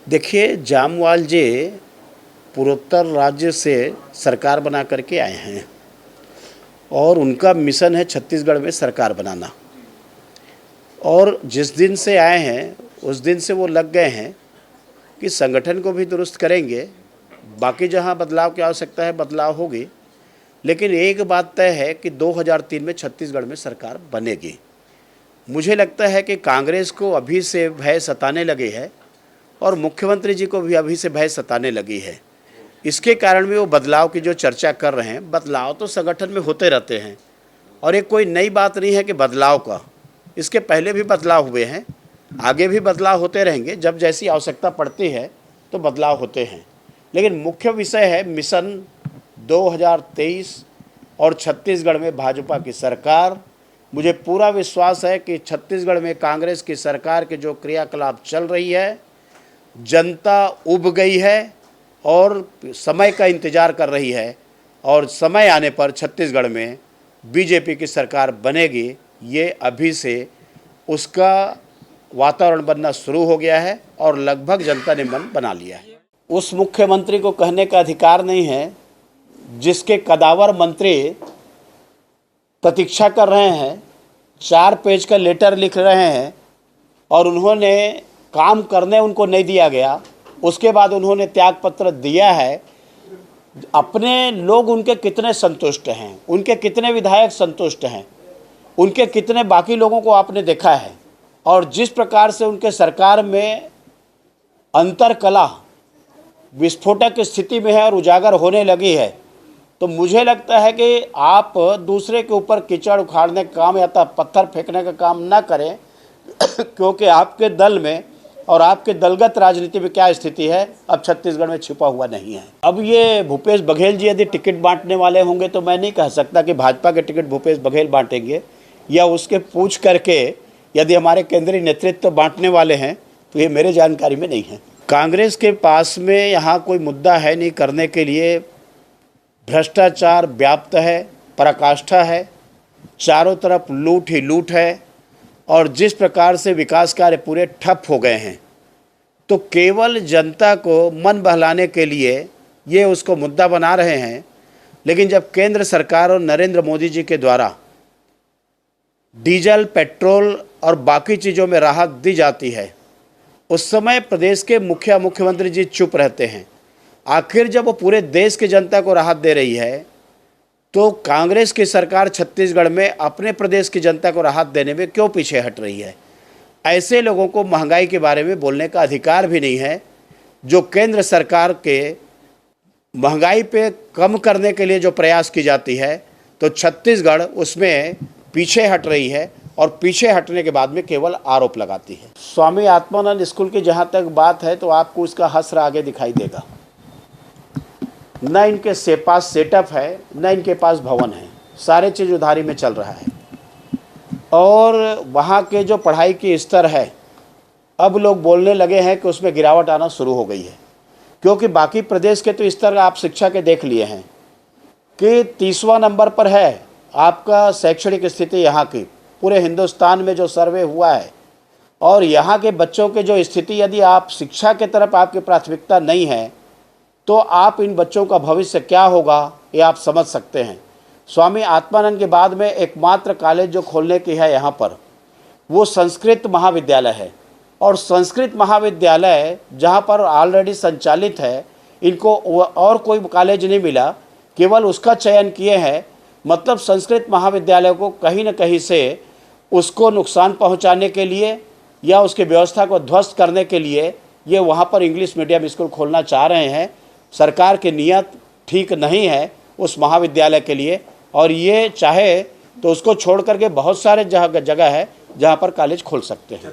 देखिए, जामवाल जी पूर्वोत्तर राज्य से सरकार बना करके आए हैं और उनका मिशन है छत्तीसगढ़ में सरकार बनाना। और जिस दिन से आए हैं उस दिन से वो लग गए हैं कि संगठन को भी दुरुस्त करेंगे। बाकी जहां बदलाव की आवश्यकता है बदलाव होगी, लेकिन एक बात तय है कि 2003 में छत्तीसगढ़ में सरकार बनेगी। मुझे लगता है कि कांग्रेस को अभी से भय सताने लगे है और मुख्यमंत्री जी को भी अभी से भय सताने लगी है। इसके कारण भी वो बदलाव की जो चर्चा कर रहे हैं, बदलाव तो संगठन में होते रहते हैं और एक कोई नई बात नहीं है कि बदलाव का, इसके पहले भी बदलाव हुए हैं, आगे भी बदलाव होते रहेंगे। जब जैसी आवश्यकता पड़ती है तो बदलाव होते हैं, लेकिन मुख्य विषय है मिशन 2023 और छत्तीसगढ़ में भाजपा की सरकार। मुझे पूरा विश्वास है कि छत्तीसगढ़ में कांग्रेस की सरकार के जो क्रियाकलाप चल रही है, जनता उब गई है और समय का इंतज़ार कर रही है और समय आने पर छत्तीसगढ़ में बीजेपी की सरकार बनेगी। ये अभी से उसका वातावरण बनना शुरू हो गया है और लगभग जनता ने मन बना लिया है। उस मुख्यमंत्री को कहने का अधिकार नहीं है जिसके कदावर मंत्री प्रतीक्षा कर रहे हैं, 4 पेज का लेटर लिख रहे हैं और उन्होंने काम करने उनको नहीं दिया गया। उसके बाद उन्होंने त्याग पत्र दिया है। अपने लोग उनके कितने संतुष्ट हैं, उनके कितने विधायक संतुष्ट हैं, उनके कितने बाकी लोगों को आपने देखा है। और जिस प्रकार से उनके सरकार में अंतरकला विस्फोटक स्थिति में है और उजागर होने लगी है, तो मुझे लगता है कि आप दूसरे के ऊपर कीचड़ उखाड़ने का काम या पत्थर फेंकने का काम ना करें क्योंकि आपके दल में और आपके दलगत राजनीति में क्या स्थिति है अब छत्तीसगढ़ में छिपा हुआ नहीं है। अब ये भूपेश बघेल जी यदि टिकट बांटने वाले होंगे तो मैं नहीं कह सकता कि भाजपा के टिकट भूपेश बघेल बांटेंगे, या उसके पूछ करके यदि हमारे केंद्रीय नेतृत्व बांटने वाले हैं तो ये मेरे जानकारी में नहीं है। कांग्रेस के पास में यहाँ कोई मुद्दा है नहीं करने के लिए। भ्रष्टाचार व्याप्त है, पराकाष्ठा है, चारों तरफ लूट ही लूट है और जिस प्रकार से विकास कार्य पूरे ठप हो गए हैं, तो केवल जनता को मन बहलाने के लिए ये उसको मुद्दा बना रहे हैं। लेकिन जब केंद्र सरकार और नरेंद्र मोदी जी के द्वारा डीजल, पेट्रोल और बाकी चीज़ों में राहत दी जाती है, उस समय प्रदेश के मुख्यमंत्री जी चुप रहते हैं। आखिर जब वो पूरे देश की जनता को राहत दे रही है तो कांग्रेस की सरकार छत्तीसगढ़ में अपने प्रदेश की जनता को राहत देने में क्यों पीछे हट रही है? ऐसे लोगों को महंगाई के बारे में बोलने का अधिकार भी नहीं है। जो केंद्र सरकार के महंगाई पे कम करने के लिए जो प्रयास की जाती है, तो छत्तीसगढ़ उसमें पीछे हट रही है और पीछे हटने के बाद में केवल आरोप लगाती है। स्वामी आत्मानंद स्कूल की जहाँ तक बात है तो आपको उसका हश्र आगे दिखाई देगा। न इनके पास सेटअप है, न इनके पास भवन है, सारे चीज़ उधारी में चल रहा है। और वहाँ के जो पढ़ाई की स्तर है, अब लोग बोलने लगे हैं कि उसमें गिरावट आना शुरू हो गई है, क्योंकि बाकी प्रदेश के तो स्तर आप शिक्षा के देख लिए हैं कि 30वां नंबर पर है आपका शैक्षणिक स्थिति यहाँ की, पूरे हिंदुस्तान में जो सर्वे हुआ है। और यहाँ के बच्चों के जो स्थिति, यदि आप शिक्षा के तरफ आपकी प्राथमिकता नहीं है तो आप इन बच्चों का भविष्य क्या होगा ये आप समझ सकते हैं। स्वामी आत्मानंद के बाद में एकमात्र कॉलेज जो खोलने की है यहाँ पर, वो संस्कृत महाविद्यालय है। और संस्कृत महाविद्यालय जहाँ पर ऑलरेडी संचालित है, इनको और कोई कॉलेज नहीं मिला, केवल उसका चयन किए हैं। मतलब संस्कृत महाविद्यालय को कहीं न कहीं से उसको नुकसान पहुँचाने के लिए या उसकी व्यवस्था को ध्वस्त करने के लिए ये वहाँ पर इंग्लिश मीडियम स्कूल खोलना चाह रहे हैं। सरकार की नीयत ठीक नहीं है उस महाविद्यालय के लिए, और ये चाहे तो उसको छोड़ करके बहुत सारे जगह है जहाँ पर कॉलेज खोल सकते हैं।